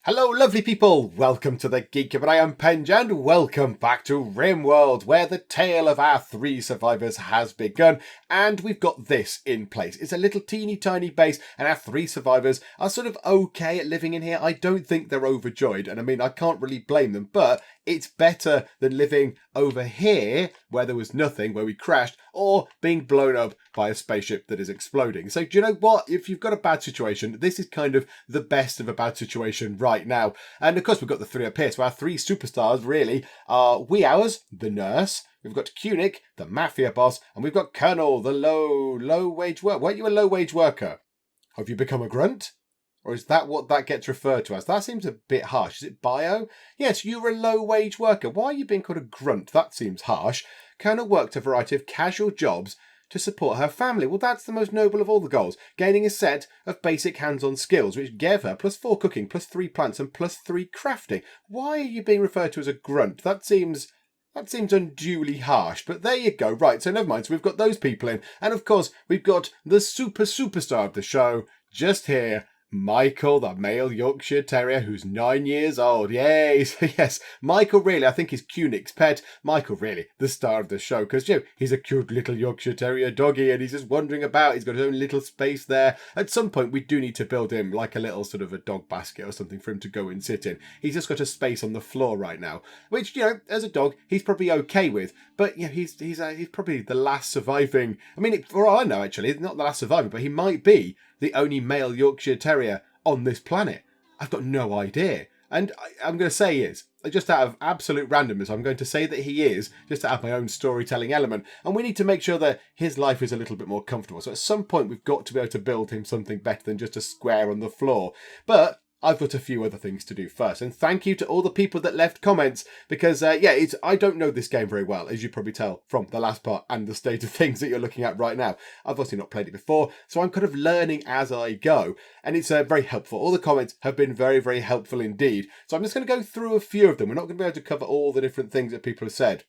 Hello lovely people, welcome to the Geek, but I am Penge and welcome back to Rimworld, where the tale of our three survivors has begun, and we've got this in place. It's a little teeny tiny base and our three survivors are sort of okay at living in here. I don't think they're overjoyed, and I mean I can't really blame them, but it's better than living over here where there was nothing, where we crashed, or being blown up by a spaceship that is exploding. So do you know what? If you've got a bad situation, this is kind of the best of a bad situation right now. And of course we've got the three up here. So our three superstars really are Wee Hours, the nurse. We've got Kunick, the Mafia Boss, and we've got Colonel, the low wage worker. Weren't you a low wage worker? Have you become a grunt? Or is that what that gets referred to as? That seems a bit harsh. Is it bio? Yes, you're a low-wage worker. Why are you being called a grunt? That seems harsh. Colonel worked a variety of casual jobs to support her family. Well, that's the most noble of all the goals. Gaining a set of basic hands-on skills, which gave her +4 cooking, +3 plants, and +3 crafting. Why are you being referred to as a grunt? That seems unduly harsh, but there you go. Right, so never mind. So we've got those people in. And of course, we've got the superstar of the show just here. Michael, the male Yorkshire Terrier, who's 9 years old. Yay! Yes, Michael really, I think, is Kunick's pet. Michael really, the star of the show, because, he's a cute little Yorkshire Terrier doggy, and he's just wandering about. He's got his own little space there. At some point, we do need to build him like a little sort of a dog basket or something for him to go and sit in. He's just got a space on the floor right now, which, as a dog, he's probably okay with. But, he's probably the last surviving. I mean, for all I know, actually, not the last surviving, but he might be the only male Yorkshire Terrier on this planet. I've got no idea. And I'm going to say he is. Just out of absolute randomness, I'm going to say that he is, just to add my own storytelling element. And we need to make sure that his life is a little bit more comfortable. So at some point, we've got to be able to build him something better than just a square on the floor. But I've got a few other things to do first. And thank you to all the people that left comments, because, I don't know this game very well, as you probably tell from the last part and the state of things that you're looking at right now. I've obviously not played it before, so I'm kind of learning as I go. And it's very helpful. All the comments have been very, very helpful indeed. So I'm just going to go through a few of them. We're not going to be able to cover all the different things that people have said,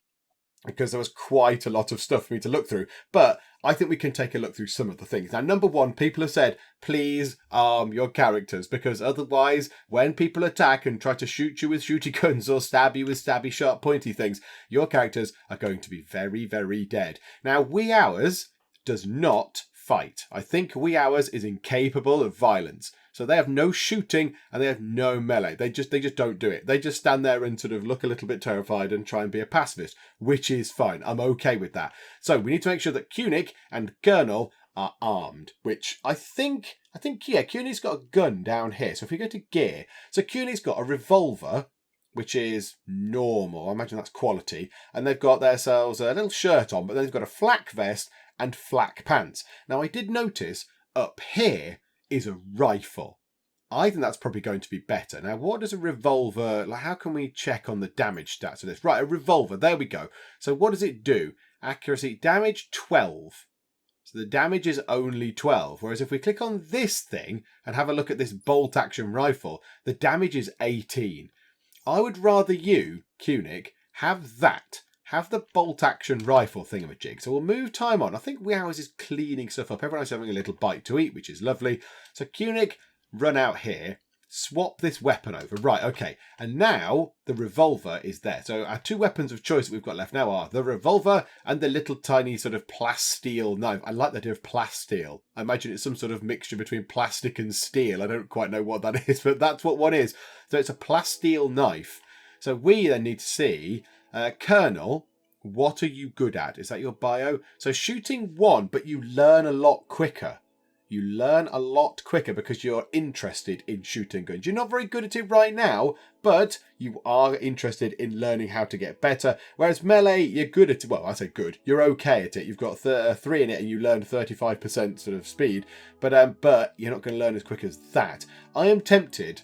because there was quite a lot of stuff for me to look through. But I think we can take a look through some of the things. Now, number one, people have said, please arm your characters, because otherwise, when people attack and try to shoot you with shooty guns or stab you with stabby, sharp, pointy things, your characters are going to be very, very dead. Now, Wee Hours does not fight. I think Wee Hours is incapable of violence. So they have no shooting and they have no melee. They just don't do it. They just stand there and sort of look a little bit terrified and try and be a pacifist, which is fine. I'm okay with that. So we need to make sure that Kunick and Colonel are armed, which I think, Kunick's got a gun down here. So if we go to gear, so Kunick's got a revolver, which is normal. I imagine that's quality. And they've got themselves a little shirt on, but then they've got a flak vest and flak pants. Now I did notice up here is a rifle. I think that's probably going to be better. Now, what does a revolver, how can we check on the damage stats of this? Right, a revolver, there we go. So what does it do? Accuracy, damage 12. So the damage is only 12. Whereas if we click on this thing and have a look at this bolt action rifle, the damage is 18. I would rather you, Kunick, have that. Have the bolt action rifle thingamajig. So we'll move time on. I think Wee Hours is cleaning stuff up. Everyone's having a little bite to eat, which is lovely. So Kunick, run out here. Swap this weapon over. Right, okay. And now the revolver is there. So our two weapons of choice that we've got left now are the revolver and the little tiny sort of plasteel knife. I like the idea of plasteel. I imagine it's some sort of mixture between plastic and steel. I don't quite know what that is, but that's what one is. So it's a plasteel knife. So we then need to see... Colonel, what are you good at? Is that your bio? So shooting 1, but you learn a lot quicker. You learn a lot quicker because you're interested in shooting guns. You're not very good at it right now, but you are interested in learning how to get better. Whereas melee, you're good at it. Well, I say good. You're okay at it. You've got 3 in it and you learn 35% sort of speed. But you're not going to learn as quick as that. I'm tempted,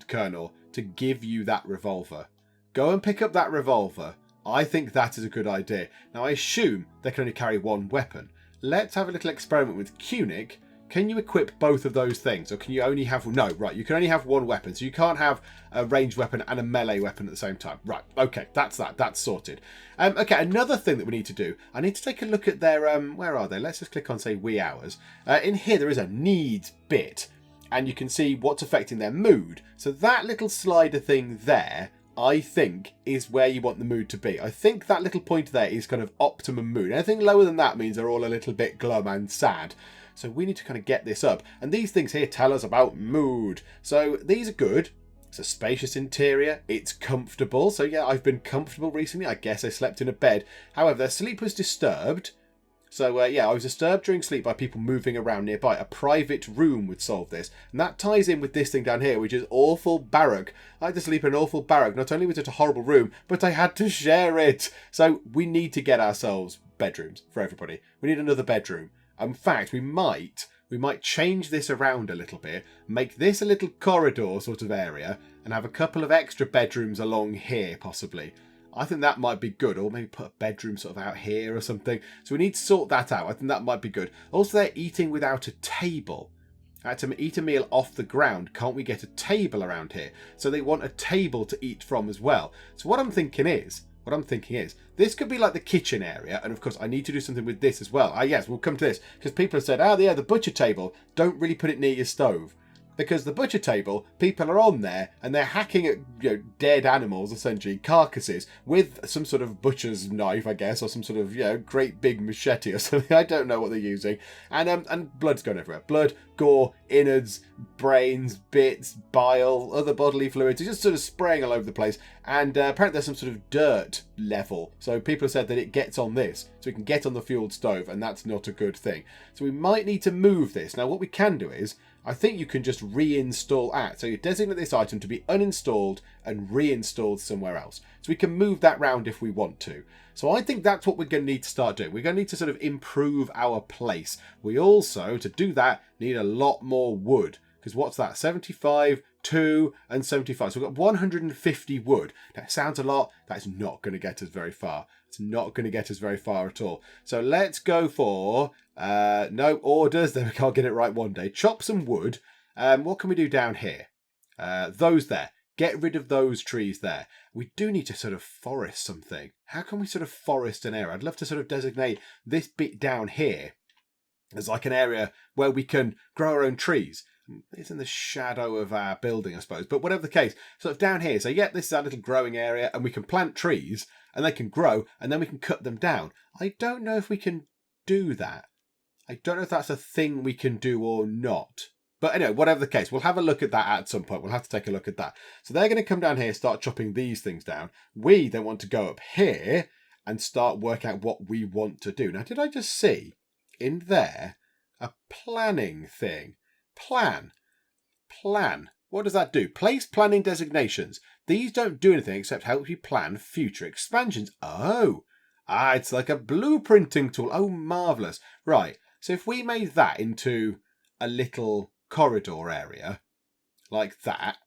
Colonel, to give you that revolver. Go and pick up that revolver. I think that is a good idea. Now, I assume they can only carry one weapon. Let's have a little experiment with Kunick. Can you equip both of those things? Or can you only have... No, right, you can only have one weapon. So you can't have a ranged weapon and a melee weapon at the same time. Right, okay, that's that. That's sorted. Okay, another thing that we need to do, I need to take a look at their... where are they? Let's just click on, say, Wee Hours. In here, there is a needs bit. and you can see what's affecting their mood. So that little slider thing there, I think, is where you want the mood to be. I think that little pointer there is kind of optimum mood. Anything lower than that means they're all a little bit glum and sad. So we need to kind of get this up. And these things here tell us about mood. So these are good. It's a spacious interior. It's comfortable. So yeah, I've been comfortable recently. I guess I slept in a bed. However, their sleep was disturbed. So yeah, I was disturbed during sleep by people moving around nearby. A private room would solve this. And that ties in with this thing down here, which is awful barrack. I had to sleep in an awful barrack. Not only was it a horrible room, but I had to share it. So we need to get ourselves bedrooms for everybody. We need another bedroom. In fact, we might change this around a little bit, make this a little corridor sort of area, and have a couple of extra bedrooms along here, possibly. I think that might be good, or maybe put a bedroom sort of out here or something. So we need to sort that out. I think that might be good. Also, they're eating without a table. To eat a meal off the ground, can't we get a table around here? So they want a table to eat from as well. So what I'm thinking is, this could be like the kitchen area, and of course I need to do something with this as well. Yes, we'll come to this, because people have said, yeah, the butcher table, don't really put it near your stove. Because the butcher table, people are on there, and they're hacking at dead animals, essentially, carcasses, with some sort of butcher's knife, I guess, or some sort of, great big machete or something. I don't know what they're using. And blood's going everywhere. Blood, gore, innards, brains, bits, bile, other bodily fluids. It's just sort of spraying all over the place. And apparently there's some sort of dirt level. So people have said that it gets on this. So we can get on the fueled stove, and that's not a good thing. So we might need to move this. Now, what we can do is, I think you can just reinstall So you designate this item to be uninstalled and reinstalled somewhere else. So we can move that round if we want to. So I think that's what we're going to need to start doing. We're going to need to sort of improve our place. We also, to do that, need a lot more wood. Because what's that? 75, 2, and 75. So we've got 150 wood. That sounds a lot. That's not going to get us very far. It's not going to get us very far at all. So let's go for, no orders. Then we can't get it right one day. Chop some wood. What can we do down here? Those there. Get rid of those trees there. We do need to sort of forest something. How can we sort of forest an area? I'd love to sort of designate this bit down here as like an area where we can grow our own trees. It's in the shadow of our building, I suppose. But whatever the case, sort of down here. So yeah, this is our little growing area, and we can plant trees, and they can grow, and then we can cut them down. I don't know if we can do that. I don't know if that's a thing we can do or not. But anyway, whatever the case, we'll have a look at that at some point. We'll have to take a look at that. So they're going to come down here, start chopping these things down. We then want to go up here and start working out what we want to do. Now, did I just see in there a planning thing? Plan. What does that do? Place planning designations. These don't do anything except help you plan future expansions. Oh, it's like a blueprinting tool. Oh, marvellous. Right, so if we made that into a little corridor area, like that,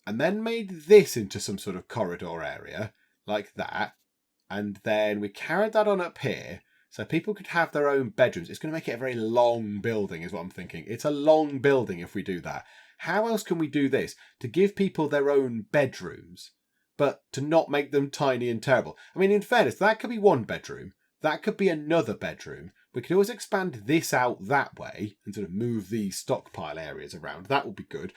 and then made this into some sort of corridor area, like that, and then we carried that on up here, so people could have their own bedrooms. It's going to make it a very long building, is what I'm thinking. It's a long building if we do that. How else can we do this? To give people their own bedrooms, but to not make them tiny and terrible. I mean, in fairness, that could be one bedroom. That could be another bedroom. We could always expand this out that way and sort of move these stockpile areas around. That would be good.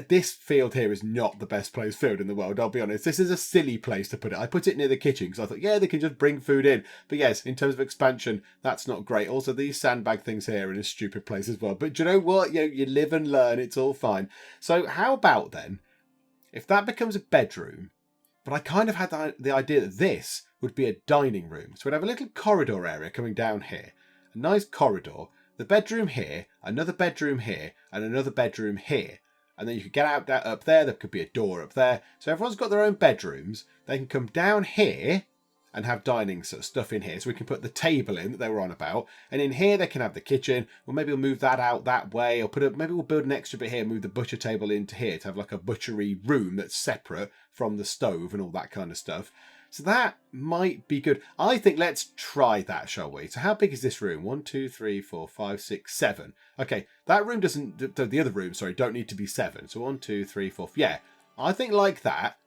This field here is not the best placed field in the world, I'll be honest. This is a silly place to put it. I put it near the kitchen because I thought, yeah, they can just bring food in. But yes, in terms of expansion, that's not great. Also, these sandbag things here are in a stupid place as well. But do you know what? You live and learn. It's all fine. So how about then, if that becomes a bedroom, but I kind of had the idea that this would be a dining room. So we'd have a little corridor area coming down here. A nice corridor, the bedroom here, another bedroom here, and another bedroom here. And then you could get out up there, there could be a door up there. So everyone's got their own bedrooms. They can come down here and have dining sort of stuff in here. So we can put the table in that they were on about. And in here they can have the kitchen. Well, maybe we'll move that out that way. Or maybe we'll build an extra bit here and move the butcher table into here to have like a butchery room that's separate from the stove and all that kind of stuff. So that might be good. I think let's try that, shall we? So how big is this room? 1, 2, 3, 4, 5, 6, 7. Okay, that room doesn't... The other room, sorry, don't need to be 7. So 1, 2, 3, 4... Yeah, I think like that.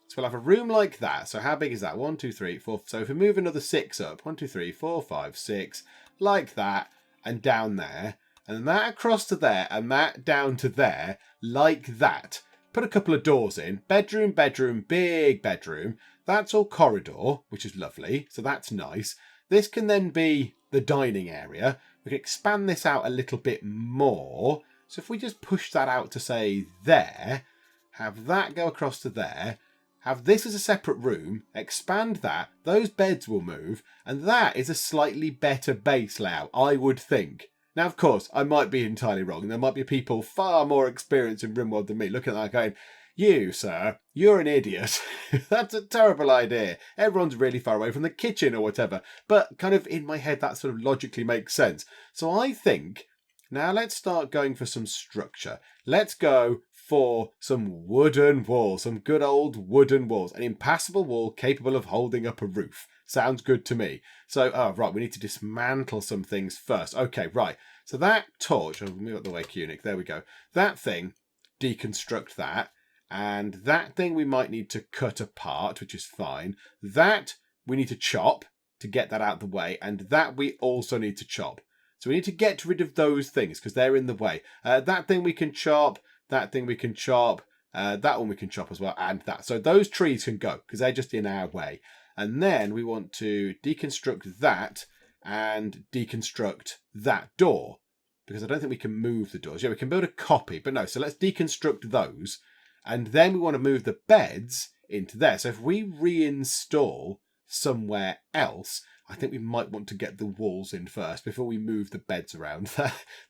So we'll have a room like that. So how big is that? 1, 2, 3, 4... So if we move another 6 up, 1, 2, 3, 4, 5, 6, like that, and down there. and then that across to there, and that down to there, like that. Put a couple of doors in. Bedroom, bedroom, big bedroom. That's all corridor, which is lovely. So that's nice. This can then be the dining area. We can expand this out a little bit more. So if we just push that out to, say, there, have that go across to there, have this as a separate room, expand that, those beds will move, and that is a slightly better base layout, I would think. Now, of course, I might be entirely wrong. There might be people far more experienced in Rimworld than me looking at that going, you, sir, you're an idiot. That's a terrible idea. Everyone's really far away from the kitchen or whatever. But kind of in my head, that sort of logically makes sense. So I think, now let's start going for some structure. Let's go for some wooden walls, some good old wooden walls. An impassable wall capable of holding up a roof. Sounds good to me. So, right, we need to dismantle some things first. Okay, right. So that torch, I'll move out the way, Cunic. There we go. That thing, deconstruct that. And that thing we might need to cut apart, which is fine. That we need to chop to get that out of the way. And that we also need to chop. So we need to get rid of those things because they're in the way. That thing we can chop. That thing we can chop. That one we can chop as well. And that. So those trees can go because they're just in our way. And then we want to deconstruct that and deconstruct that door. Because I don't think we can move the doors. Yeah, we can build a copy. But no, so let's deconstruct those. And then we want to move the beds into there. So if we reinstall somewhere else, I think we might want to get the walls in first before we move the beds around.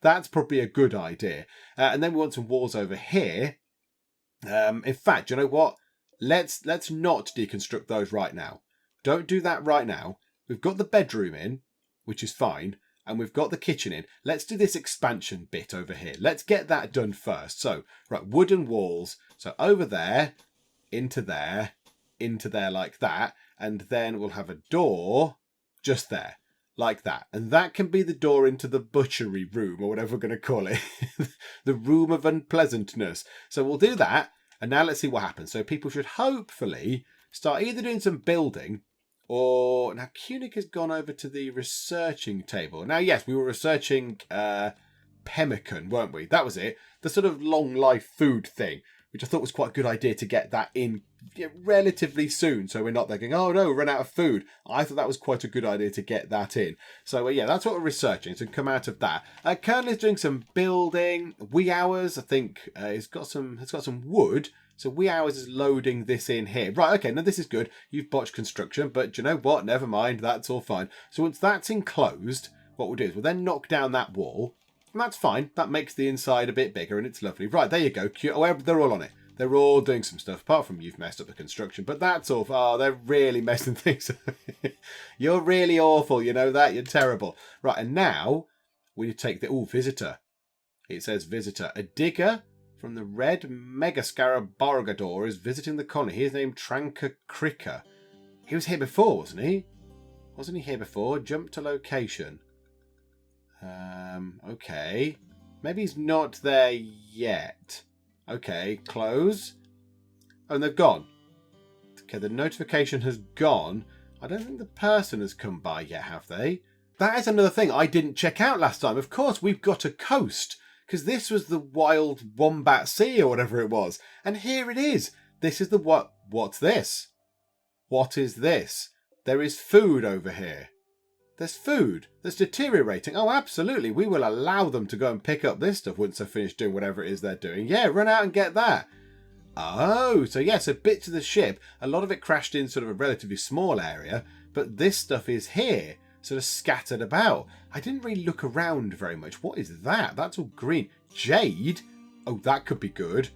That's probably a good idea. And then we want some walls over here. In fact, do you know what? Let's not deconstruct those right now. Don't do that right now. We've got the bedroom in, which is fine. And we've got the kitchen in. Let's do this expansion bit over here. Let's get that done first. So, right, wooden walls. So over there, into there like that. And then we'll have a door just there, like that. And that can be the door into the butchery room, or whatever we're going to call it. The room of unpleasantness. So we'll do that. And now let's see what happens. So people should hopefully start either doing some building, or now Cunic has gone over to the researching table. Now, yes, we were researching pemmican, weren't we? That was it. The sort of long life food thing, which I thought was quite a good idea to get that in relatively soon. So we're not there going, oh no, we've run out of food. I thought that was quite a good idea to get that in. So yeah, that's what we're researching. So come out of that. Colonel is doing some building. Wee Hours, I think, has got some wood. So Wee Hours is loading this in here. Right, okay, now this is good. You've botched construction, but do you know what? Never mind, that's all fine. So once that's enclosed, what we'll do is we'll then knock down that wall. And that's fine. That makes the inside a bit bigger and it's lovely. Right, there you go. Oh, they're all on it. They're all doing some stuff, apart from you've messed up the construction. But that's all. Oh, they're really messing things up. You're really awful, you know that? You're terrible. Right, and now we take the... visitor. It says visitor. A digger from the red Megascarabargador is visiting the colony. He's named Tranka Cricker. He was here before, wasn't he? Wasn't he here before? Jump to location. Okay. Maybe he's not there yet. Okay, close. Oh, and they've gone. Okay, the notification has gone. I don't think the person has come by yet, have they? That is another thing I didn't check out last time. Of course, we've got a coast. Because this was the Wild Wombat Sea or whatever it was. And here it is. This is the what? What's this? What is this? There is food over here. There's food that's deteriorating. Oh, absolutely. We will allow them to go and pick up this stuff once they're finished doing whatever it is they're doing. Yeah, run out and get that. Oh, so yeah, so bits of the ship. A lot of it crashed in sort of a relatively small area. But this stuff is here, sort of scattered about. I didn't really look around very much. What is that? That's all green. Jade? Oh, that could be good.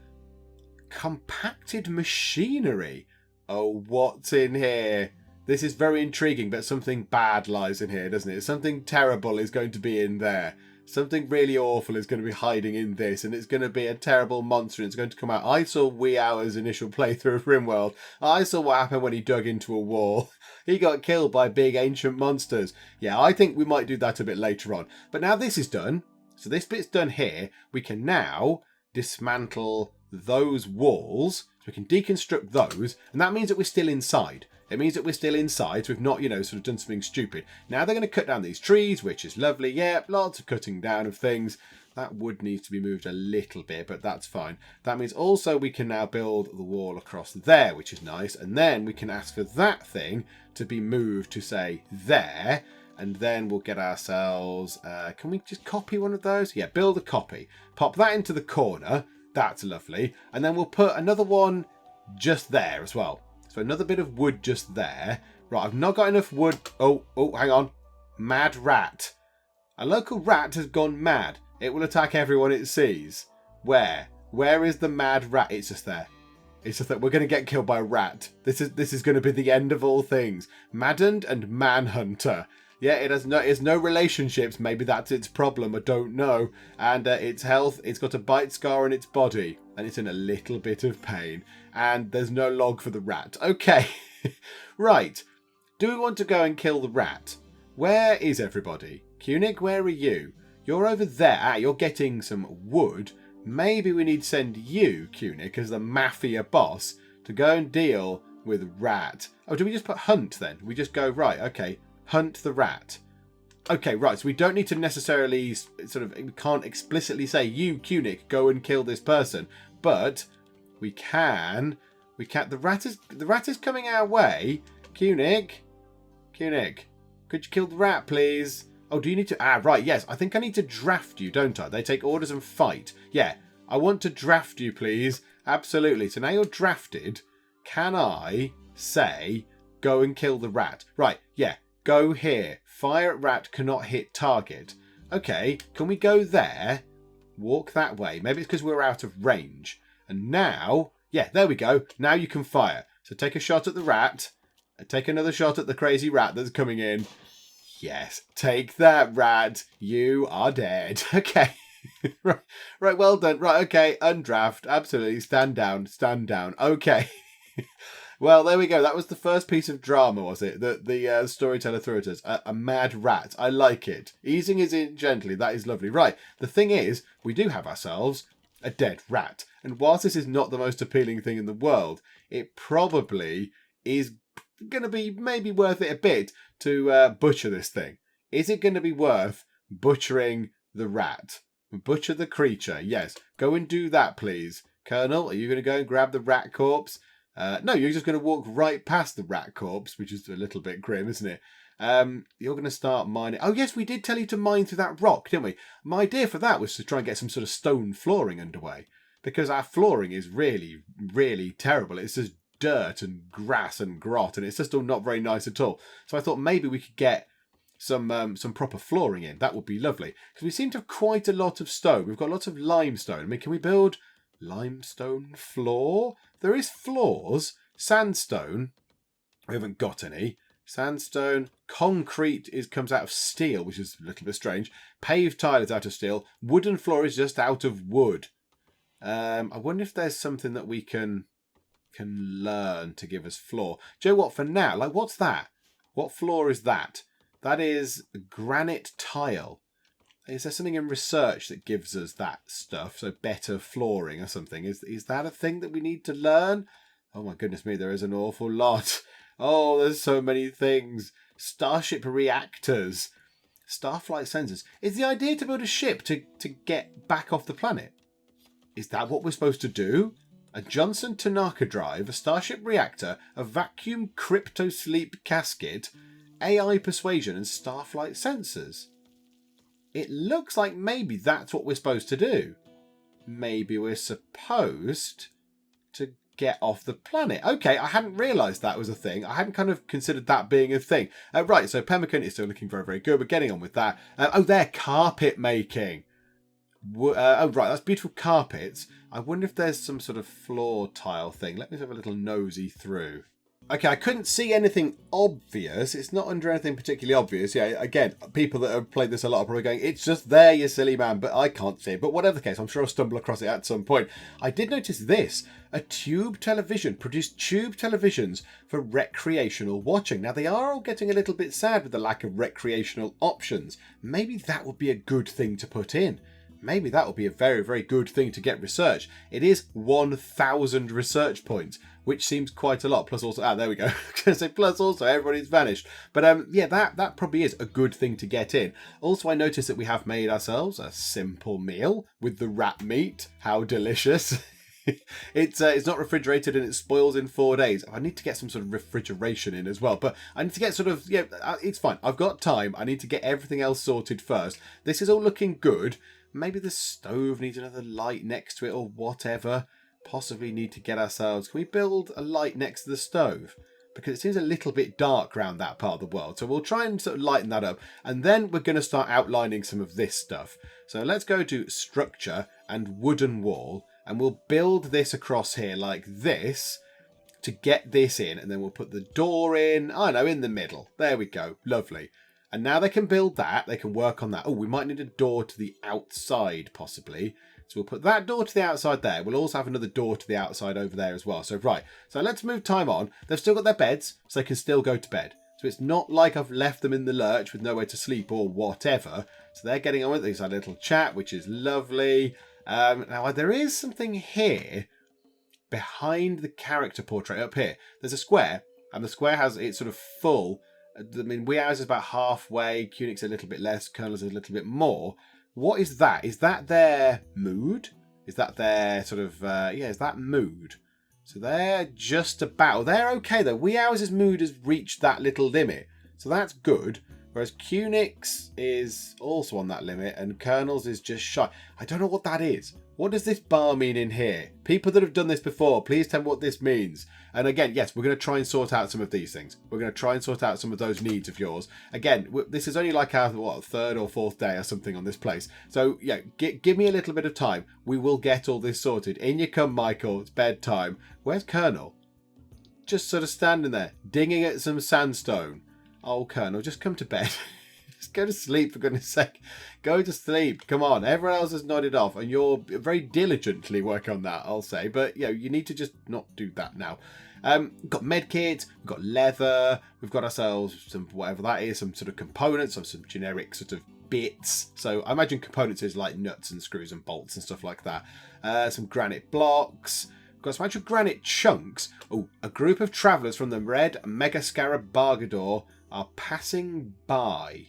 Compacted machinery. Oh, what's in here? This is very intriguing, but something bad lies in here, doesn't it? Something terrible is going to be in there. Something really awful is going to be hiding in this, and it's going to be a terrible monster, and it's going to come out. I saw Wee Hour's initial playthrough of Rimworld. I saw what happened when he dug into a wall. He got killed by big ancient monsters. Yeah, I think we might do that a bit later on. But now this is done. So this bit's done here. We can now dismantle those walls. So we can deconstruct those, and that means that we're still inside. It means that we're still inside, so we've not, sort of done something stupid. Now they're going to cut down these trees, which is lovely. Yeah, lots of cutting down of things. That wood needs to be moved a little bit, but that's fine. That means also we can now build the wall across there, which is nice. And then we can ask for that thing to be moved to, say, there. And then we'll get ourselves... can we just copy one of those? Yeah, build a copy. Pop that into the corner. That's lovely. And then we'll put another one just there as well. So another bit of wood just there. Right, I've not got enough wood. Oh, hang on. Mad rat. A local rat has gone mad. It will attack everyone it sees. Where? Where is the mad rat? It's just there. It's just that we're going to get killed by a rat. This is going to be the end of all things. Maddened and Manhunter. Yeah, it has no relationships. Maybe that's its problem. I don't know. And its health, it's got a bite scar on its body. And it's in a little bit of pain. And there's no log for the rat. Okay. Right. Do we want to go and kill the rat? Where is everybody? Kunik, where are you? You're over there. Ah, you're getting some wood. Maybe we need to send you, Kunik, as the Mafia Boss to go and deal with rat. Oh, do we just put hunt then? We just go, right, okay, hunt the rat. Okay, right, so we don't need to necessarily we can't explicitly say, you, Kunik, go and kill this person. But we can, the rat is coming our way. Kunik, could you kill the rat, please? Oh, do you need to... Ah, right, yes. I think I need to draft you, don't I? They take orders and fight. Yeah, I want to draft you, please. Absolutely. So now you're drafted. Can I say, go and kill the rat? Right, yeah. Go here. Fire at rat, cannot hit target. Okay, can we go there? Walk that way. Maybe it's because we're out of range. And now... Yeah, there we go. Now you can fire. So take a shot at the rat. And take another shot at the crazy rat that's coming in. Yes, take that, rat. You are dead. Okay. right, well done. Right, okay, undraft. Absolutely. Stand down. Okay. Well, there we go. That was the first piece of drama, was it? That the storyteller threw at us. A mad rat. I like it. Easing is in gently. That is lovely. Right, the thing is, we do have ourselves a dead rat. And whilst this is not the most appealing thing in the world, it probably is going to be maybe worth it a bit to butcher this thing. Is it going to be worth butchering the rat? Butcher the creature, yes. Go and do that, please. Colonel, are you going to go and grab the rat corpse? No, you're just going to walk right past the rat corpse, which is a little bit grim, isn't it? You're going to start mining. Oh, yes, we did tell you to mine through that rock, didn't we? My idea for that was to try and get some sort of stone flooring underway. Because our flooring is really, really terrible. It's just dirt and grass and grot, and it's just all not very nice at all. So I thought maybe we could get some proper flooring in. That would be lovely. Because we seem to have quite a lot of stone. We've got lots of limestone. I mean, can we build limestone floor? There is floors. Sandstone. We haven't got any. Sandstone. Concrete comes out of steel, which is a little bit strange. Paved tile is out of steel. Wooden floor is just out of wood. I wonder if there's something that we can learn to give us floor. Do you know what? For now, like, what's that? What floor is that? That is granite tile. Is there something in research that gives us that stuff? So better flooring or something. Is that a thing that we need to learn? Oh my goodness me, there is an awful lot. Oh, there's so many things. Starship reactors. Starflight sensors. Is the idea to build a ship to get back off the planet? Is that what we're supposed to do? A Johnson Tanaka drive, a Starship reactor, a vacuum crypto-sleep casket, AI persuasion and starflight sensors. It looks like maybe that's what we're supposed to do. Maybe we're supposed to get off the planet. Okay, I hadn't realised that was a thing. I hadn't kind of considered that being a thing. Right, so Pemmican is still looking very, very good. We're getting on with that. They're carpet making. Oh, right, that's beautiful carpets. I wonder if there's some sort of floor tile thing. Let me have a little nosy through. Okay, I couldn't see anything obvious. It's not under anything particularly obvious. Yeah, again, people that have played this a lot are probably going, it's just there, you silly man, but I can't see it. But whatever the case, I'm sure I'll stumble across it at some point. I did notice this. A tube television produced tube televisions for recreational watching. Now, they are all getting a little bit sad with the lack of recreational options. Maybe that would be a good thing to put in. maybe that will be a very, very good thing to get research. It is 1,000 research points, which seems quite a lot. Plus also, there we go. I was going to say plus also everybody's vanished. But yeah, that probably is a good thing to get in. Also, I noticed that we have made ourselves a simple meal with the rat meat. How delicious. It's not refrigerated and it spoils in 4 days. I need to get some sort of refrigeration in as well, but I need to get it's fine. I've got time. I need to get everything else sorted first. This is all looking good. Maybe the stove needs another light next to it or whatever. Possibly need to get ourselves... Can we build a light next to the stove? Because it seems a little bit dark around that part of the world. So we'll try and sort of lighten that up. And then we're going to start outlining some of this stuff. So let's go to structure and wooden wall. And we'll build this across here like this to get this in. And then we'll put the door in. I know, in the middle. There we go. Lovely. And now they can build that. They can work on that. Oh, we might need a door to the outside, possibly. So we'll put that door to the outside there. We'll also have another door to the outside over there as well. So, right. So let's move time on. They've still got their beds, so they can still go to bed. So it's not like I've left them in the lurch with nowhere to sleep or whatever. So they're getting on with this. A little chat, which is lovely. Now, there is something here behind the character portrait up here. There's a square, and the square has it's sort of full. I mean, Weows is about halfway, Cunic's a little bit less, Colonel's a little bit more. What is that? Is that their mood? Is that their sort of, is that mood? So they're just about, they're okay though. Weows' mood has reached that little limit. So that's good. Whereas Cunic's is also on that limit and Colonel's is just shy. I don't know what that is. What does this bar mean in here? People that have done this before, please tell me what this means. And again, yes, we're going to try and sort out some of these things. We're going to try and sort out some of those needs of yours. Again, this is only like our, third or fourth day or something on this place. So, yeah, give me a little bit of time. We will get all this sorted. In you come, Michael. It's bedtime. Where's Colonel? Just sort of standing there, dinging at some sandstone. Oh, Colonel, just come to bed. Just go to sleep, for goodness sake. Go to sleep. Come on. Everyone else has nodded off, and you're very diligently working on that, I'll say. But, you need to just not do that now. We've got medkits, we've got leather, we've got ourselves some, whatever that is, some sort of components, or some generic sort of bits. So I imagine components is like nuts and screws and bolts and stuff like that. Some granite blocks. Got some actual granite chunks. Oh, a group of travellers from the Red Megascarab Bargador are passing by.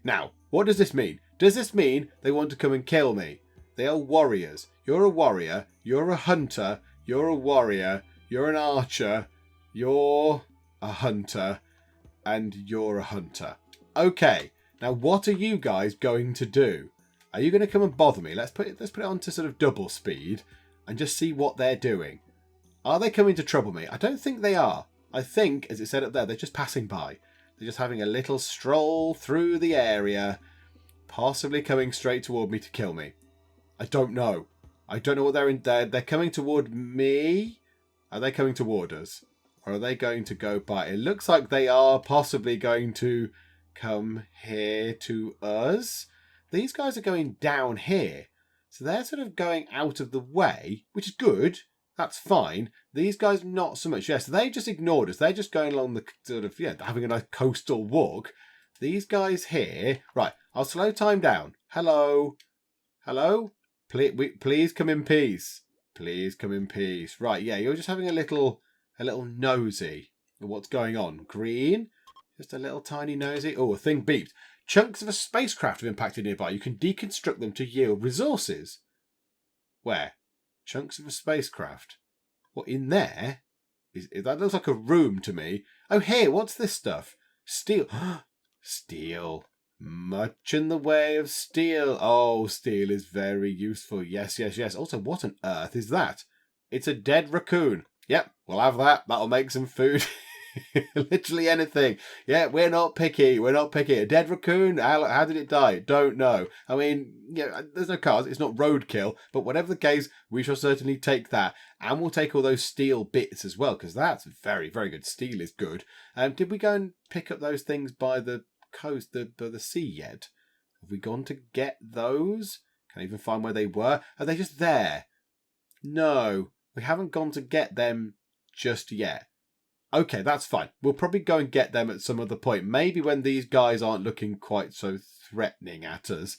Now, what does this mean? Does this mean they want to come and kill me? They are warriors. You're a warrior. You're a hunter. You're a warrior. You're an archer. You're a hunter. And you're a hunter. Okay. Now, what are you guys going to do? Are you going to come and bother me? Let's put it on to sort of double speed and just see what they're doing. Are they coming to trouble me? I don't think they are. I think, as it said up there, they're just passing by. They're just having a little stroll through the area, possibly coming straight toward me to kill me. I don't know. I don't know what they're in. They're coming toward me. Are they coming toward us? Or are they going to go by? It looks like they are possibly going to come here to us. These guys are going down here. So they're sort of going out of the way, which is good. That's fine. These guys, not so much. Yes, they just ignored us. They're just going along the sort of, having a nice coastal walk. These guys here. Right, I'll slow time down. Hello? Hello? Please come in peace. Please come in peace. Right, yeah, you're just having a little nosy at what's going on. Green? Just a little tiny nosy. Oh, a thing beeped. Chunks of a spacecraft have impacted nearby. You can deconstruct them to yield resources. Where? Chunks of a spacecraft. What, in there? That looks like a room to me. Oh, here, what's this stuff? Steel. Steel. Much in the way of steel. Oh, steel is very useful. Yes, yes, yes. Also, what on earth is that? It's a dead raccoon. Yep, we'll have that. That'll make some food. Literally anything. Yeah, we're not picky. We're not picky. A dead raccoon? How did it die? Don't know. I mean, there's no cars. It's not roadkill. But whatever the case, we shall certainly take that. And we'll take all those steel bits as well, because that's very, very good. Steel is good. Did we go and pick up those things by the coast, the sea yet? Have we gone to get those? Can't even find where they were. Are they just there? No, we haven't gone to get them just yet. Okay, that's fine. We'll probably go and get them at some other point. Maybe when these guys aren't looking quite so threatening at us.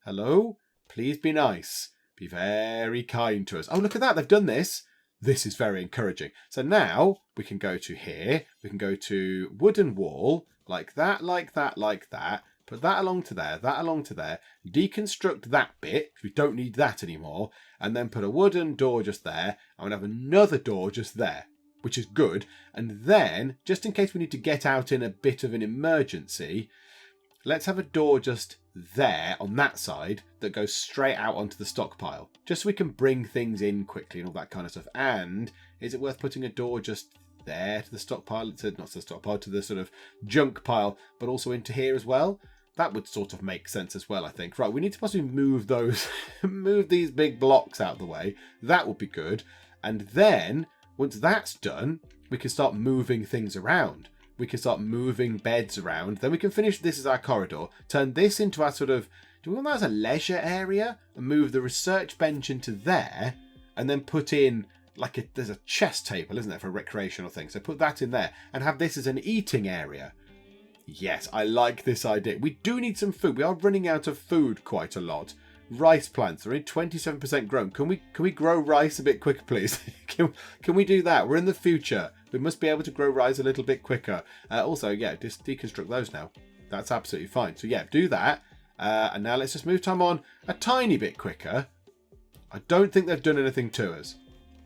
Hello? Please be nice. Be very kind to us. Oh, look at that. They've done this. This is very encouraging. So now we can go to here. We can go to wooden wall. Like that, like that, like that. Put that along to there, that along to there. Deconstruct that bit. We don't need that anymore. And then put a wooden door just there. And we'll have another door just there, which is good. And then, just in case we need to get out in a bit of an emergency, let's have a door just there on that side that goes straight out onto the stockpile. Just so we can bring things in quickly and all that kind of stuff. And is it worth putting a door just there to the stockpile? Not to the stockpile, to the sort of junk pile, but also into here as well? That would sort of make sense as well, I think. Right, we need to possibly move those, move these big blocks out of the way. That would be good. And then, once that's done, we can start moving things around. We can start moving beds around. Then we can finish this as our corridor. Turn this into our sort of, do we want that as a leisure area? And move the research bench into there. And then put in, like, there's a chess table, isn't there, for a recreational thing. So put that in there. And have this as an eating area. Yes, I like this idea. We do need some food. We are running out of food quite a lot. Rice plants are only 27% grown. Can we grow rice a bit quicker, please? can we do that? We're in the future. We must be able to grow rice a little bit quicker. Also, yeah, just deconstruct those now. That's absolutely fine. So yeah, do that. And now let's just move time on a tiny bit quicker. I don't think they've done anything to us.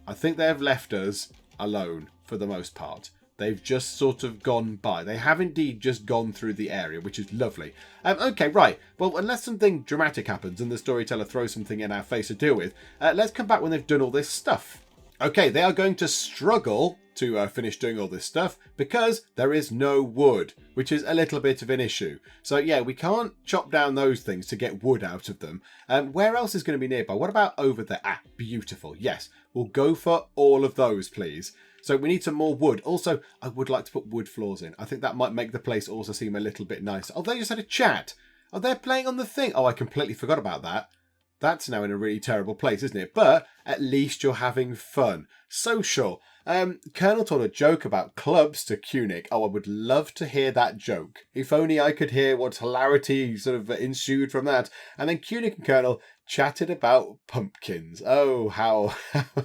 I think they've left us alone for the most part. They've just sort of gone by. They have indeed just gone through the area, which is lovely. Okay, right. Well, unless something dramatic happens and the storyteller throws something in our face to deal with, let's come back when they've done all this stuff. Okay, they are going to struggle to finish doing all this stuff because there is no wood, which is a little bit of an issue. So yeah, we can't chop down those things to get wood out of them. Where else is going to be nearby? What about over there? Ah, beautiful. Yes, we'll go for all of those, please. So we need some more wood. Also, I would like to put wood floors in. I think that might make the place also seem a little bit nicer. Oh, they just had a chat. Oh, they're playing on the thing. Oh, I completely forgot about that. That's now in a really terrible place, isn't it? But at least you're having fun. Social. Colonel told a joke about clubs to Kunik. Oh, I would love to hear that joke. If only I could hear what hilarity sort of ensued from that. And then Kunik and Colonel chatted about pumpkins. Oh, how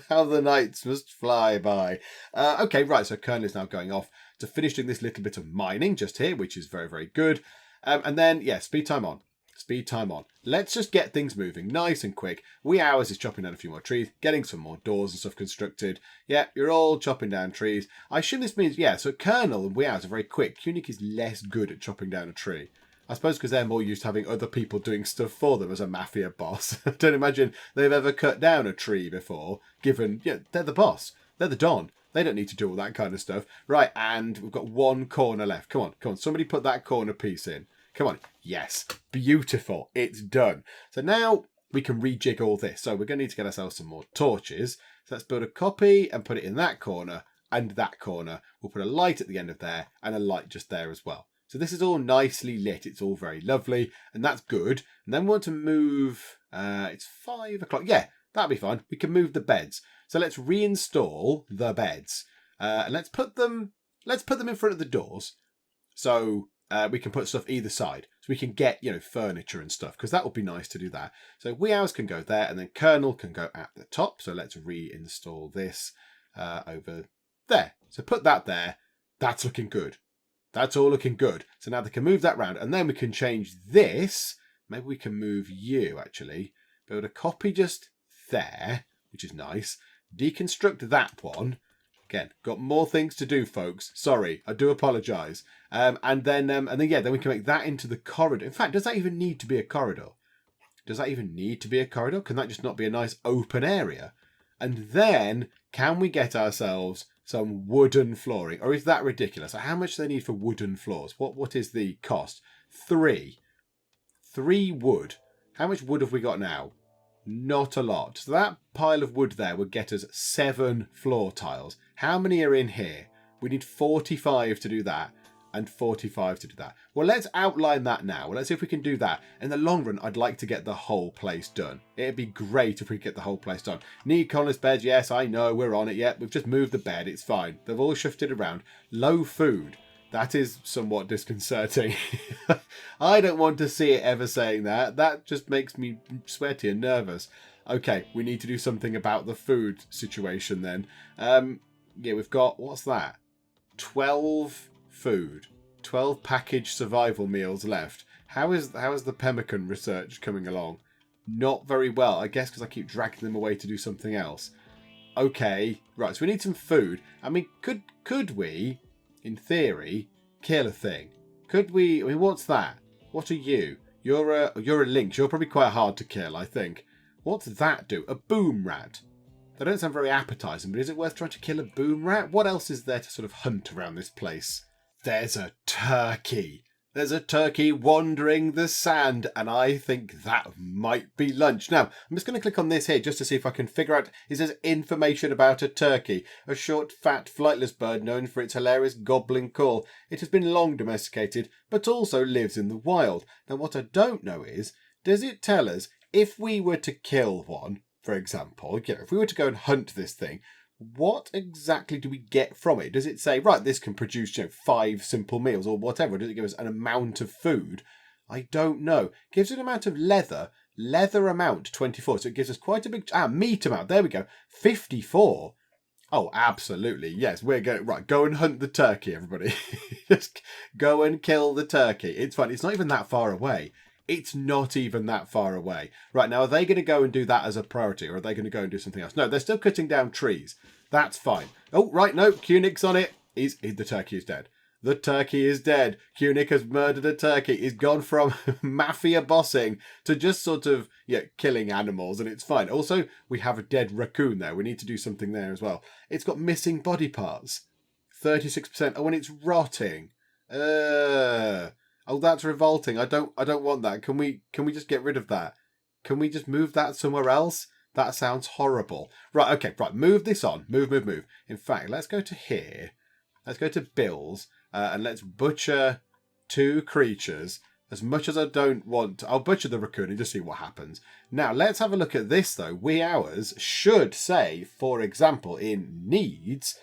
the nights must fly by. Okay, right, so Colonel is now going off to finish doing this little bit of mining just here, which is very, very good. And then, yeah, speed time on. Speed time on. Let's just get things moving nice and quick. Wee Hours is chopping down a few more trees, getting some more doors and stuff constructed. Yeah, you're all chopping down trees. I assume this means, yeah, so Colonel and Wee Hours are very quick. Kunik is less good at chopping down a tree. I suppose because they're more used to having other people doing stuff for them as a mafia boss. I don't imagine they've ever cut down a tree before, given, yeah, they're the boss. They're the Don. They don't need to do all that kind of stuff. Right, and we've got one corner left. Come on. Somebody put that corner piece in. Come on. Yes. Beautiful. It's done. So now we can rejig all this. So we're going to need to get ourselves some more torches. So let's build a copy and put it in that corner and that corner. We'll put a light at the end of there and a light just there as well. So this is all nicely lit. It's all very lovely and that's good. And then we want to move, it's 5 o'clock. Yeah, that'll be fine. We can move the beds. So let's reinstall the beds. And let's put them in front of the doors. So we can put stuff either side. So we can get, furniture and stuff, because that would be nice to do that. So Wee Hours can go there, and then Colonel can go at the top. So let's reinstall this over there. So put that there. That's looking good. That's all looking good. So now they can move that round, and then we can change this. Maybe we can move you, actually. Build a copy just there, which is nice. Deconstruct that one. Again, got more things to do, folks. Sorry, I do apologise. And then we can make that into the corridor. In fact, does that even need to be a corridor? Does that even need to be a corridor? Can that just not be a nice open area? And then, can we get ourselves some wooden flooring? Or is that ridiculous? How much do they need for wooden floors? What is the cost? 3. 3 wood. How much wood have we got now? Not a lot. So that pile of wood there would get us 7 floor tiles. How many are in here? We need 45 to do that and 45 to do that. Well, let's outline that now. Well, let's see if we can do that. In the long run, I'd like to get the whole place done. It'd be great if we could get the whole place done. Need colonist beds? Yes, I know. We're on it yet. We've just moved the bed. It's fine. They've all shifted around. Low food. That is somewhat disconcerting. I don't want to see it ever saying that. That just makes me sweaty and nervous. Okay, we need to do something about the food situation then. Yeah, we've got, what's that? 12 food. 12 packaged survival meals left. How is the pemmican research coming along? Not very well, I guess because I keep dragging them away to do something else. Okay, right, so we need some food. I mean, could we, in theory, kill a thing? Could we, I mean, what's that? What are you? You're a lynx. You're probably quite hard to kill, I think. What's that do? A boom rat. They don't sound very appetizing, but is it worth trying to kill a boom rat? What else is there to sort of hunt around this place? There's a turkey. There's a turkey wandering the sand, and I think that might be lunch. Now, I'm just going to click on this here just to see if I can figure out, is there information about a turkey? A short, fat, flightless bird known for its hilarious gobbling call. It has been long domesticated, but also lives in the wild. Now, what I don't know is, does it tell us if we were to kill one, for example, if we were to go and hunt this thing, what exactly do we get from it? Does it say, right, this can produce 5 simple meals or whatever? Does it give us an amount of food? I don't know. Gives it an amount of leather. Leather amount, 24. So it gives us quite a big... meat amount. There we go. 54. Oh, absolutely. Yes, we're going... Right, go and hunt the turkey, everybody. Just go and kill the turkey. It's fine. It's not even that far away. It's not even that far away. Right, now, are they going to go and do that as a priority, or are they going to go and do something else? No, they're still cutting down trees. That's fine. Oh, right, no, Kunik's on it. The turkey is dead. The turkey is dead. Kunik has murdered a turkey. He's gone from mafia bossing to just sort of, killing animals, and it's fine. Also, we have a dead raccoon there. We need to do something there as well. It's got missing body parts. 36%. Oh, and it's rotting. Oh, that's revolting. I don't want that. Can we just get rid of that? Can we just move that somewhere else? That sounds horrible. Right, okay, right. Move this on. Move. In fact, let's go to here. Let's go to Bills, and let's butcher 2 creatures. As much as I don't want... I'll butcher the raccoon and just see what happens. Now, let's have a look at this, though. Ours should say, for example, in needs...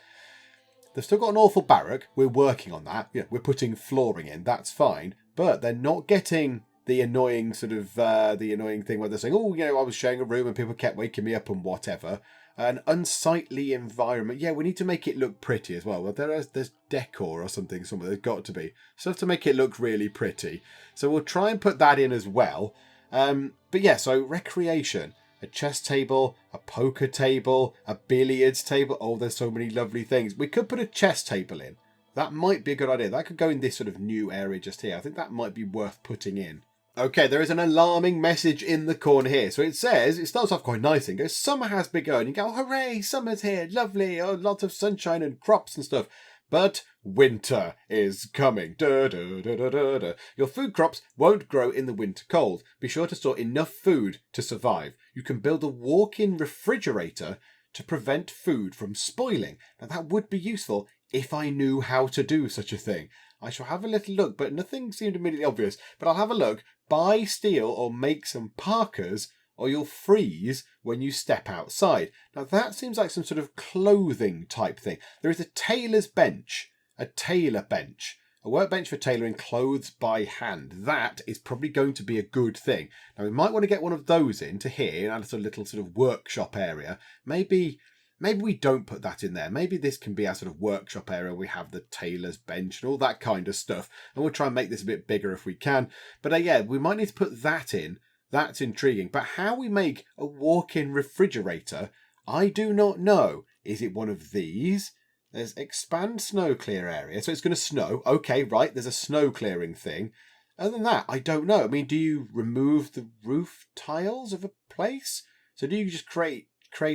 They've still got an awful barrack. We're working on that. We're putting flooring in. That's fine. But they're not getting the annoying sort of, the annoying thing where they're saying, oh, I was sharing a room and people kept waking me up and whatever. An unsightly environment. Yeah, we need to make it look pretty as well. Well, there's decor or something somewhere. There's got to be. Stuff to make it look really pretty. So we'll try and put that in as well. But yeah, so recreation. A chess table, a poker table, a billiards table. Oh, there's so many lovely things. We could put a chess table in. That might be a good idea. That could go in this sort of new area just here. I think that might be worth putting in. Okay, there is an alarming message in the corner here. So it says, it starts off quite nice and goes, summer has begun. You go, oh, hooray, summer's here. Lovely. Oh, lots of sunshine and crops and stuff. But winter is coming. Da, da, da, da, da, da. Your food crops won't grow in the winter cold. Be sure to store enough food to survive. You can build a walk-in refrigerator to prevent food from spoiling. Now that would be useful if I knew how to do such a thing. I shall have a little look, but nothing seemed immediately obvious. But I'll have a look. Buy steel or make some parkas, or you'll freeze when you step outside. Now that seems like some sort of clothing type thing. There is a tailor's bench, a tailor bench, a workbench for tailoring clothes by hand. That is probably going to be a good thing. Now we might want to get one of those into here and add a little sort of workshop area. Maybe we don't put that in there. Maybe this can be our sort of workshop area. We have the tailor's bench and all that kind of stuff. And we'll try and make this a bit bigger if we can. But yeah, we might need to put that in. That's intriguing. But how we make a walk-in refrigerator, I do not know. Is it one of these? There's expand snow clear area. So it's going to snow. Okay, right. There's a snow clearing thing. Other than that, I don't know. I mean, do you remove the roof tiles of a place? So do you just create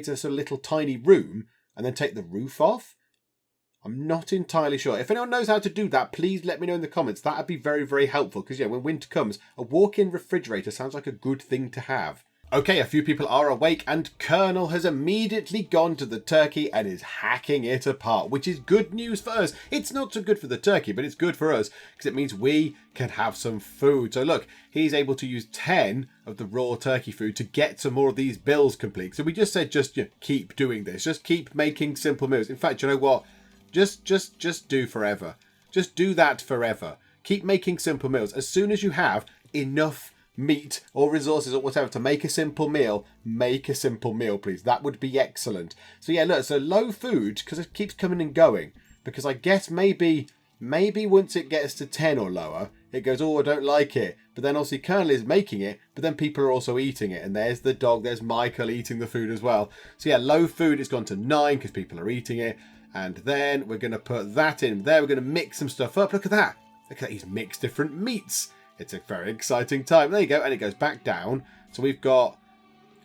a sort of little tiny room and then take the roof off? I'm not entirely sure. If anyone knows how to do that, please let me know in the comments. That would be very, very helpful because, when winter comes, a walk-in refrigerator sounds like a good thing to have. Okay, a few people are awake and Colonel has immediately gone to the turkey and is hacking it apart, which is good news for us. It's not so good for the turkey, but it's good for us because it means we can have some food. So look, he's able to use 10 of the raw turkey food to get some more of these bills complete. So we just said, keep doing this. Just keep making simple meals. In fact, you know what? Just do forever. Just do that forever. Keep making simple meals. As soon as you have enough meat or resources or whatever to make a simple meal, make a simple meal, please. That would be excellent. So yeah, look, so low food, because it keeps coming and going. Because I guess maybe once it gets to 10 or lower, it goes, oh, I don't like it. But then obviously Colonel is making it, but then people are also eating it. And there's the dog, there's Michael eating the food as well. So yeah, low food has gone to 9 because people are eating it. And then we're going to put that in there. We're going to mix some stuff up. Look at that. Look at that. He's mixed different meats. It's a very exciting time. There you go. And it goes back down. So we've got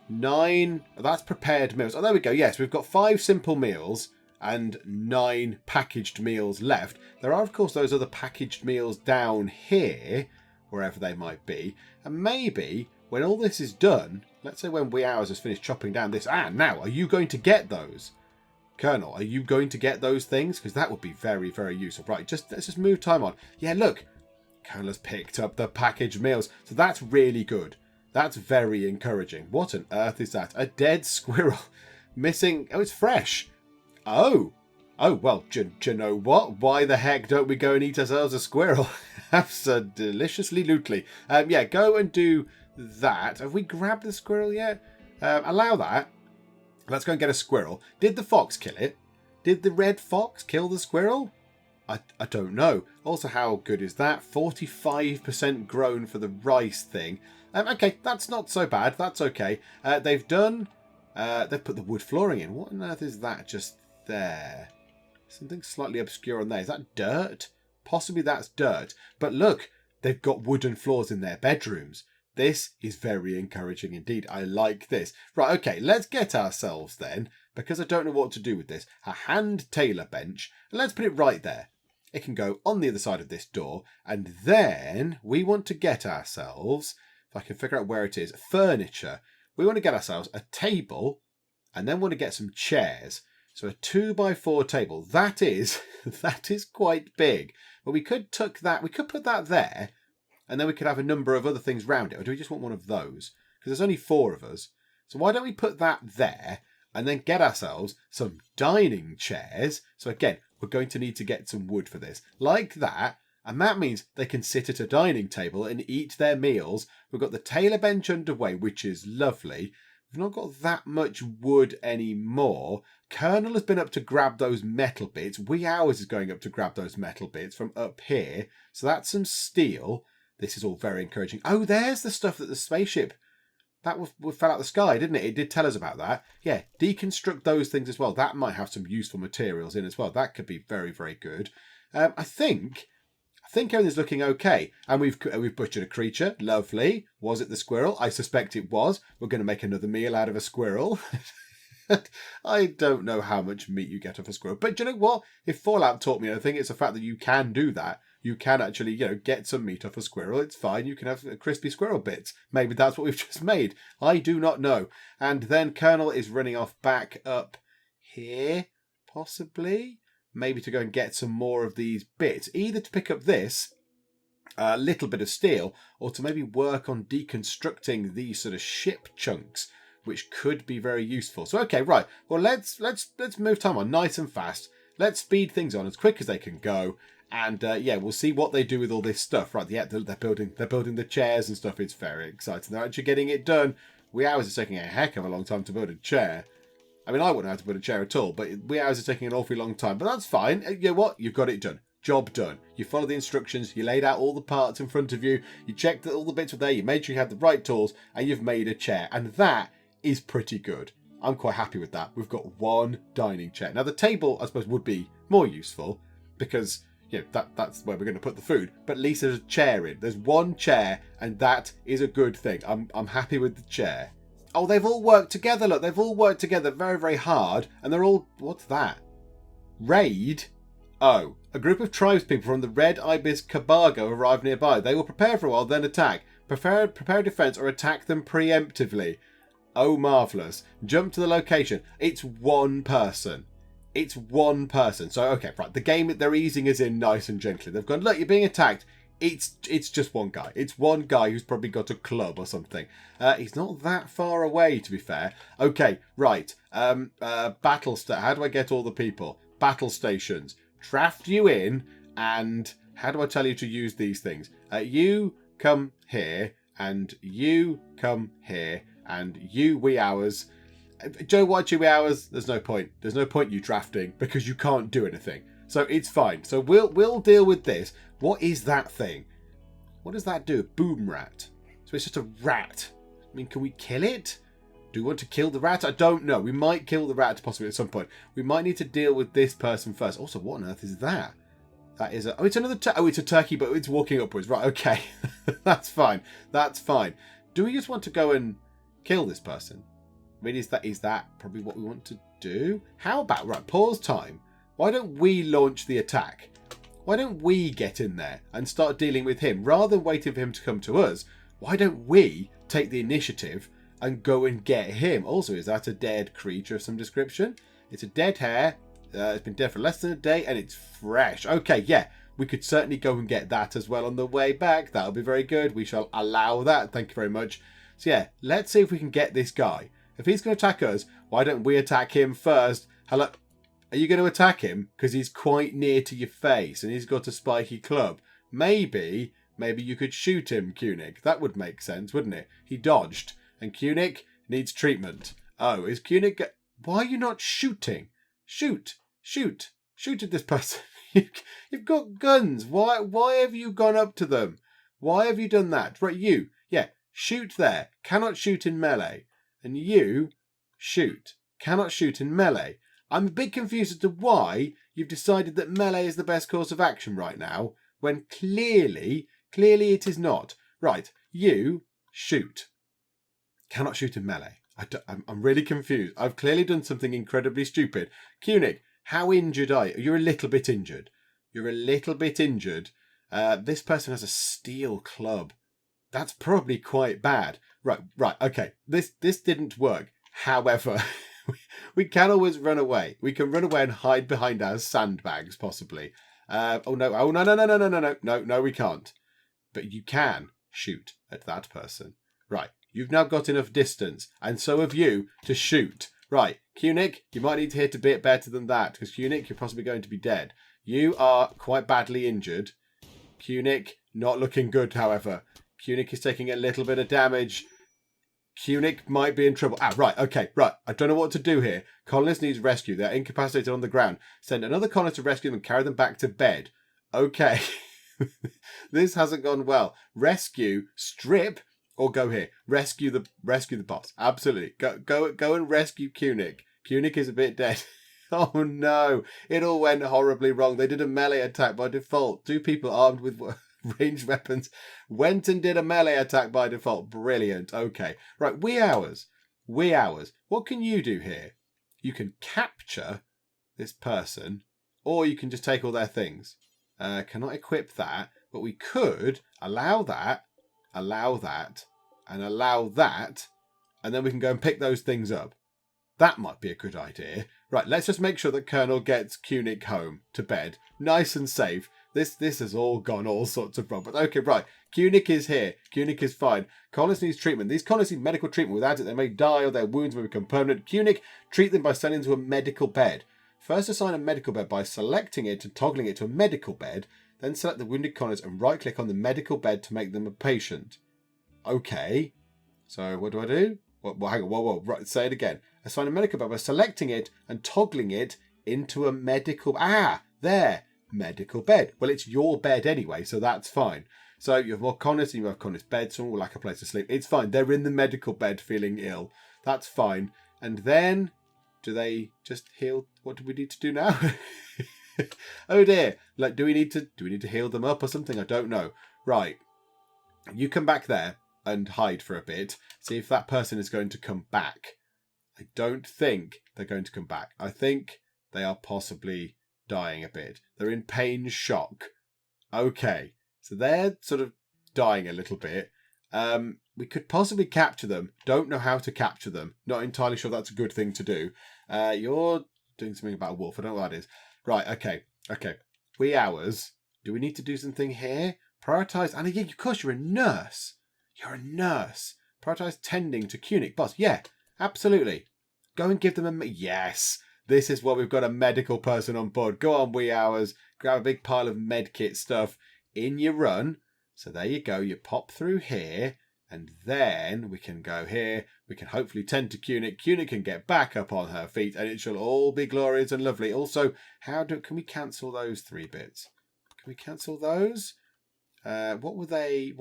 9. That's prepared meals. Oh, there we go. Yes, we've got 5 simple meals and 9 packaged meals left. There are, of course, those other packaged meals down here, wherever they might be. And maybe when all this is done, let's say when Wee Hours has finished chopping down this. Now, are you going to get those? Colonel, are you going to get those things? Because that would be very, very useful. Right, let's just move time on. Yeah, look. Colonel has picked up the packaged meals. So that's really good. That's very encouraging. What on earth is that? A dead squirrel. Missing. Oh, it's fresh. Oh, well, do you know what? Why the heck don't we go and eat ourselves a squirrel? That's deliciously lootly. Yeah, go and do that. Have we grabbed the squirrel yet? Allow that. Let's go and get a squirrel. Did the fox kill it? Did the red fox kill the squirrel? I don't know. Also, how good is that? 45% grown for the rice thing. Okay, that's not so bad. That's okay. They've put the wood flooring in. What on earth is that just there? Something slightly obscure on there. Is that dirt? Possibly that's dirt. But look, they've got wooden floors in their bedrooms. This is very encouraging indeed. I like this. Right, okay, let's get ourselves then, because I don't know what to do with this, a hand tailor bench. And let's put it right there. It can go on the other side of this door. And then we want to get ourselves, if I can figure out where it is, furniture. We want to get ourselves a table and then want to get some chairs. So a 2x4 table. That is quite big. But we could put that there. And then we could have a number of other things round it. Or do we just want one of those? Because there's only 4 of us. So why don't we put that there and then get ourselves some dining chairs? So again, we're going to need to get some wood for this. Like that. And that means they can sit at a dining table and eat their meals. We've got the tailor bench underway, which is lovely. We've not got that much wood anymore. Colonel has been up to grab those metal bits. Wee Hours is going up to grab those metal bits from up here. So that's some steel. This is all very encouraging. Oh, there's the stuff that the spaceship, that fell out the sky, didn't it? It did tell us about that. Yeah, deconstruct those things as well. That might have some useful materials in as well. That could be very, very good. I think everything's looking okay. And we've butchered a creature. Lovely. Was it the squirrel? I suspect it was. We're going to make another meal out of a squirrel. I don't know how much meat you get off a squirrel. But do you know what? If Fallout taught me anything, it's the fact that you can do that. You can actually, get some meat off a squirrel. It's fine. You can have crispy squirrel bits. Maybe that's what we've just made. I do not know. And then Colonel is running off back up here, possibly. Maybe to go and get some more of these bits. Either to pick up this little bit of steel, or to maybe work on deconstructing these sort of ship chunks, which could be very useful. So, okay, right. Well, let's move time on nice and fast. Let's speed things on as quick as they can go. And we'll see what they do with all this stuff. Right, yeah, they're building the chairs and stuff. It's very exciting. They're actually getting it done. Wee Hours is taking a heck of a long time to build a chair. I mean, I wouldn't know how to build a chair at all, but Wee Hours is taking an awfully long time. But that's fine. You know what? You've got it done. Job done. You followed the instructions. You laid out all the parts in front of you. You checked that all the bits were there. You made sure you had the right tools, and you've made a chair. And that is pretty good. I'm quite happy with that. We've got one dining chair. Now, the table, I suppose, would be more useful because that's where we're going to put the food. But at least there's a chair in. There's one chair, and that is a good thing. I'm happy with the chair. Oh, they've all worked together. Look, they've all worked together very, very hard. And they're all... What's that? Raid? Oh, a group of tribespeople from the Red Ibis Cabargo arrived nearby. They will prepare for a while, then attack. Prepare defense or attack them preemptively. Oh, marvellous. Jump to the location. It's one person. It's one person. So, okay, right. The game, they're easing us in nice and gently. They've gone, look, you're being attacked. It's just one guy. It's one guy who's probably got a club or something. He's not that far away, to be fair. Okay, right. How do I get all the people? Battle stations. Draft you in And how do I tell you to use these things? You come here, and you come here, and you wee hours. Joe, watch you wee hours. There's no point. There's no point you drafting because you can't do anything. So it's fine. So we'll deal with this. What is that thing? What does that do? Boom rat. So it's just a rat. I mean, can we kill it? Do we want to kill the rat? I don't know. We might kill the rat possibly at some point. We might need to deal with this person first. Also, what on earth is that? That is it's another it's a turkey, but it's walking upwards. Right, okay. That's fine. That's fine. Do we just want to go and kill this person? I mean, is that probably what we want to do? How about, right, pause time. Why don't we launch the attack? Why don't we get in there and start dealing with him? Rather than waiting for him to come to us, why don't we take the initiative and go and get him? Also, is that a dead creature of some description? It's a dead hare. It's been dead for less than a day and it's fresh. Okay, yeah, we could certainly go and get that as well on the way back. That'll be very good. We shall allow that. Thank you very much. So yeah, let's see if we can get this guy. If he's going to attack us, why don't we attack him first? Hello? Are you going to attack him? Because he's quite near to your face and he's got a spiky club. Maybe you could shoot him, Kunik. That would make sense, wouldn't it? He dodged. And Kunik needs treatment. Oh, is Kunik... Why are you not shooting? Shoot at this person. You've got guns. Why have you gone up to them? Why have you done that? Right, you. Yeah, shoot there. Cannot shoot in melee. And you shoot. Cannot shoot in melee. I'm a bit confused as to why you've decided that melee is the best course of action right now, when clearly it is not. Right, you shoot. Cannot shoot in melee. I'm really confused. I've clearly done something incredibly stupid. Kunik, how injured are you? You're a little bit injured. This person has a steel club. That's probably quite bad. Right, okay. This didn't work. However, we can always run away. We can run away and hide behind our sandbags, possibly. No, we can't. But you can shoot at that person. Right. You've now got enough distance, and so have you, to shoot. Right, Kunik, you might need to hit a bit better than that, because Kunik, you're possibly going to be dead. You are quite badly injured. Kunik, not looking good, however. Kunik is taking a little bit of damage. Kunik might be in trouble. Right, okay, right. I don't know what to do here. Colonist needs rescue. They're incapacitated on the ground. Send another colonist to rescue them and carry them back to bed. Okay. This hasn't gone well. Rescue, strip... Or go here. Rescue the boss. Absolutely. Go and rescue Kunik. Kunik is a bit dead. Oh no. It all went horribly wrong. They did a melee attack by default. 2 people armed with ranged weapons went and did a melee attack by default. Brilliant. Okay. Right. Wee hours. What can you do here? You can capture this person, or you can just take all their things. Cannot equip that, but we could allow that, and allow that, and then we can go and pick those things up. That might be a good idea. Right, let's just make sure that Colonel gets Kunik home to bed. Nice and safe. This has all gone all sorts of wrong. But okay, right. Kunik is here. Kunik is fine. Colonists needs treatment. These colonists need medical treatment. Without it, they may die or their wounds may become permanent. Kunik, treat them by sending them to a medical bed. First assign a medical bed by selecting it and toggling it to a medical bed. Then select the wounded colonist and right-click on the medical bed to make them a patient. Okay. So what do? Hang on. Whoa. Right, say it again. Assign a medical bed by selecting it and toggling it into a medical... there. Medical bed. Well, it's your bed anyway, so that's fine. So you have more colonists and you have colonist beds. Someone will lack a place to sleep. It's fine. They're in the medical bed feeling ill. That's fine. And then... do they just heal? What do we need to do now? Oh dear. Like, do we need to heal them up or something? I don't know. Right. You come back there and hide for a bit. See if that person is going to come back. I don't think they're going to come back. I think they are possibly dying a bit. They're in pain shock. Okay. So they're sort of dying a little bit. We could possibly capture them. Don't know how to capture them. Not entirely sure that's a good thing to do. You're doing something about a wolf. I don't know what that is. Right, okay. Wee hours. Do we need to do something here? Prioritise. And again, of course, you're a nurse. Prioritise tending to Kunik. Boss, yeah, absolutely. Go and give them a... Yes. This is what we've got a medical person on board. Go on, wee hours. Grab a big pile of medkit stuff in your run. So there you go. You pop through here. And then we can go here. We can hopefully tend to Cunic. Cunic can get back up on her feet. And it shall all be glorious and lovely. Also, can we cancel those 3 bits? Can we cancel those? What were they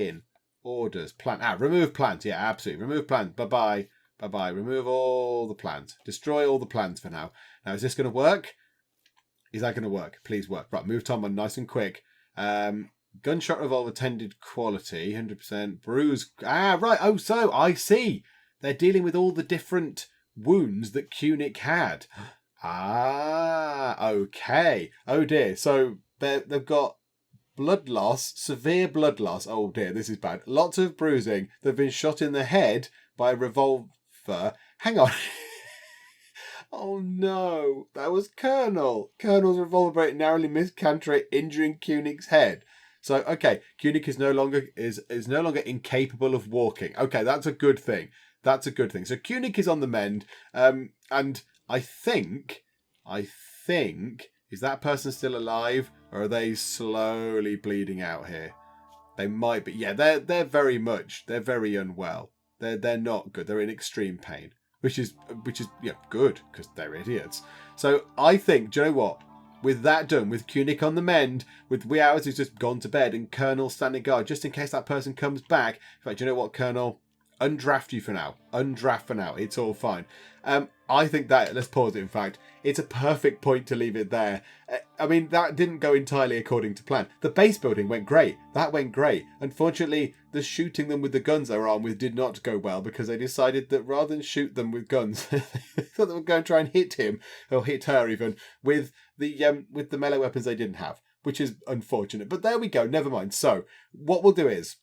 in? Orders. Plant. Remove plant. Yeah, absolutely. Remove plant. Bye-bye. Bye-bye. Remove all the plants. Destroy all the plants for now. Now, is this going to work? Is that going to work? Please work. Right, move Tom on nice and quick. Gunshot revolver tended quality. 100%. Bruise. Right. Oh, so I see. They're dealing with all the different wounds that Cunic had. Okay. Oh, dear. So they've got blood loss, severe blood loss. Oh, dear. This is bad. Lots of bruising. They've been shot in the head by a revolver. Hang on. Oh no, that was Colonel. Colonel's revolver bullet narrowly missed Cantrate, injuring Cunic's head. So, okay, Cunic is no longer incapable of walking. Okay, that's a good thing. That's a good thing. So Cunic is on the mend. And I think, is that person still alive, or are they slowly bleeding out here? They might be. Yeah, they're very unwell. They're not good. They're in extreme pain, which is good because they're idiots. So I think, do you know what? With that done, with Cunic on the mend, with wee hours who's just gone to bed, and Colonel standing guard, just in case that person comes back. In fact, do you know what, Colonel? Undraft you for now. Undraft for now. It's all fine. I think that, let's pause it, in fact. It's a perfect point to leave it there. I mean, that didn't go entirely according to plan. The base building went great. That went great. Unfortunately, the shooting them with the guns they were armed with did not go well because they decided that rather than shoot them with guns, they thought they were going to try and hit him, or hit her even, with the melee weapons they didn't have, which is unfortunate. But there we go. Never mind. So, what we'll do is,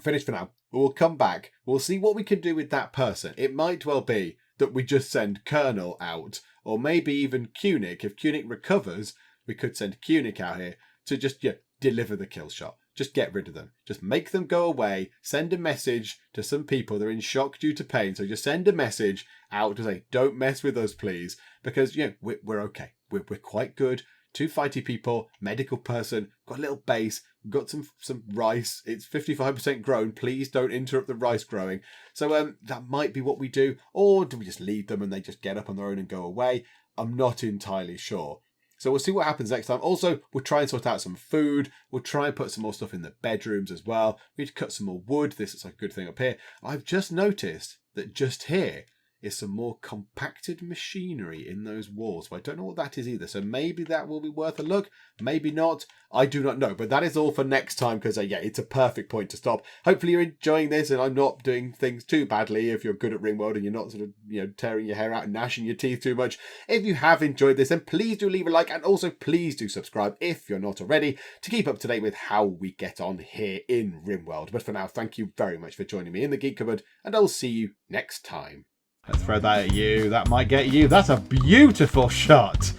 finish for now. We'll come back. We'll see what we can do with that person. It might well be that we just send Colonel out, or maybe even Cunic. If Cunic recovers, we could send Cunic out here to just deliver the kill shot. Just get rid of them. Just make them go away. Send a message to some people. They're in shock due to pain. So just send a message out to say, don't mess with us, please. Because, we're okay. We're quite good. 2 fighty people, medical person, got a little base, got some rice. It's 55% grown. Please don't interrupt the rice growing. So that might be what we do. Or do we just leave them and they just get up on their own and go away? I'm not entirely sure. So we'll see what happens next time. Also, we'll try and sort out some food. We'll try and put some more stuff in the bedrooms as well. We need to cut some more wood. This is a good thing up here. I've just noticed that just here is some more compacted machinery in those walls. But I don't know what that is either. So maybe that will be worth a look. Maybe not. I do not know. But that is all for next time because, it's a perfect point to stop. Hopefully you're enjoying this and I'm not doing things too badly if you're good at Rimworld and you're not sort of, tearing your hair out and gnashing your teeth too much. If you have enjoyed this, then please do leave a like and also please do subscribe if you're not already to keep up to date with how we get on here in Rimworld. But for now, thank you very much for joining me in the Geek Cupboard and I'll see you next time. Let's throw that at you. That might get you. That's a beautiful shot.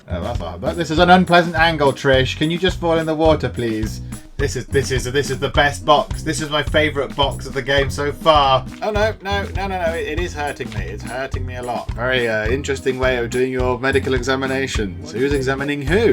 This is an unpleasant angle, Trish. Can you just fall in the water, please? This is the best box. This is my favourite box of the game so far. Oh no! It is hurting me. It's hurting me a lot. Very interesting way of doing your medical examinations. Who's examining who?